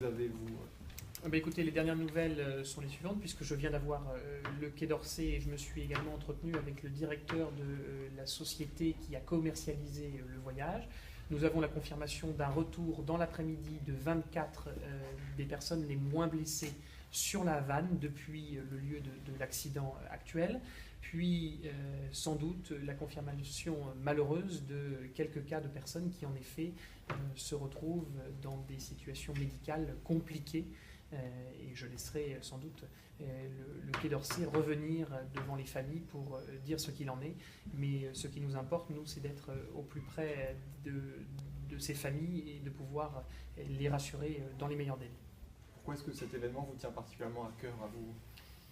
Avez-vous Écoutez, les dernières nouvelles sont les suivantes, puisque je viens d'avoir le Quai d'Orsay et je me suis également entretenu avec le directeur de la société qui a commercialisé le voyage. Nous avons la confirmation d'un retour dans l'après-midi de 24 des personnes les moins blessées sur la vanne depuis le lieu de l'accident actuel, puis sans doute la confirmation malheureuse de quelques cas de personnes qui en effet se retrouvent dans des situations médicales compliquées. Et je laisserai sans doute le Quai d'Orsay revenir devant les familles pour dire ce qu'il en est. Mais ce qui nous importe, nous, c'est d'être au plus près de ces familles et de pouvoir les rassurer dans les meilleurs délais. Pourquoi est-ce que cet événement vous tient particulièrement à cœur à vous?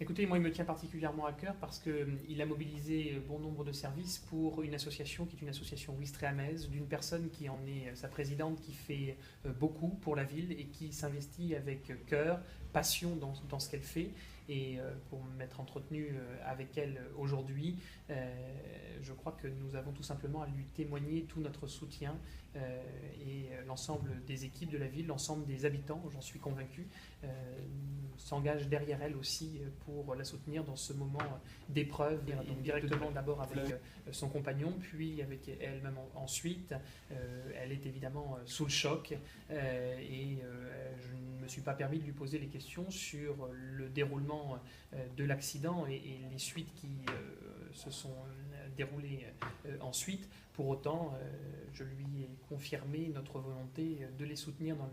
Écoutez, moi, il me tient particulièrement à cœur parce qu'il a mobilisé bon nombre de services pour une association qui est une association ouistrehamaise, d'une personne qui en est sa présidente, qui fait beaucoup pour la ville et qui s'investit avec cœur, passion dans ce qu'elle fait. Et pour m'être entretenu avec elle aujourd'hui, je crois que nous avons tout simplement à lui témoigner tout notre soutien et l'ensemble des équipes de la ville, l'ensemble des habitants, j'en suis convaincu, s'engagent derrière elle aussi pour la soutenir dans ce moment d'épreuve, directement d'abord avec son compagnon, puis avec elle-même ensuite. Elle est évidemment sous le choc et je ne me suis pas permis de lui poser les questions sur le déroulement de l'accident et les suites qui se sont déroulées ensuite. Pour autant, je lui ai confirmé notre volonté de les soutenir dans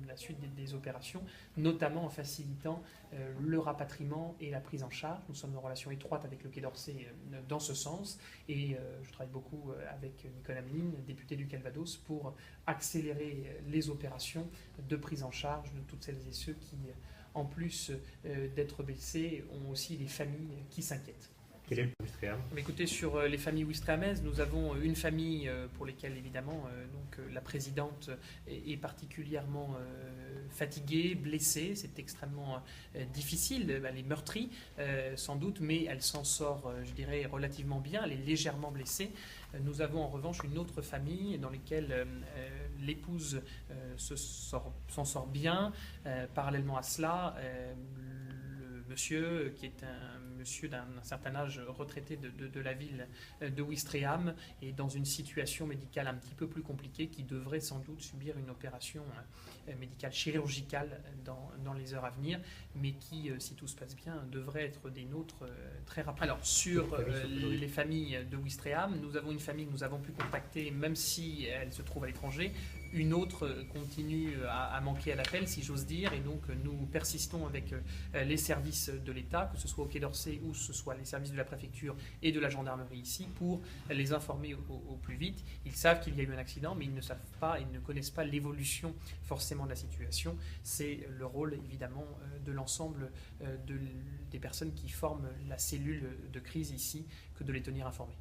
la suite des opérations, notamment en facilitant le rapatriement et la prise en charge. Nous sommes en relation étroite avec le Quai d'Orsay dans ce sens et je travaille beaucoup avec Nicolas Meline, député du Calvados, pour accélérer les opérations de prise en charge de toutes celles et ceux qui, en plus d'être blessés, ont aussi des familles qui s'inquiètent. Quel est le Ouistreham ? Écoutez, sur les familles ouistrehamaises, nous avons une famille pour lesquelles évidemment la présidente est particulièrement fatiguée, blessée. C'est extrêmement difficile. Elle est meurtrie sans doute, mais elle s'en sort, je dirais, relativement bien. Elle est légèrement blessée. Nous avons en revanche une autre famille dans laquelle l'épouse s'en sort bien. Parallèlement à cela, le monsieur, qui est un monsieur d'un certain âge retraité de la ville de Ouistreham, est dans une situation médicale un petit peu plus compliquée, qui devrait sans doute subir une opération médicale chirurgicale dans les heures à venir, mais qui, si tout se passe bien, devrait être des nôtres très rapidement. Alors, sur les familles de Ouistreham, nous avons une famille que nous avons pu contacter, même si elle se trouve à l'étranger. Une autre continue à manquer à l'appel, si j'ose dire, et donc nous persistons avec les services de l'État, que ce soit au Quai d'Orsay ou ce soit les services de la préfecture et de la gendarmerie ici, pour les informer au plus vite. Ils savent qu'il y a eu un accident, mais ils ne savent pas, ils ne connaissent pas l'évolution forcément de la situation. C'est le rôle évidemment de l'ensemble des personnes qui forment la cellule de crise ici, que de les tenir informés.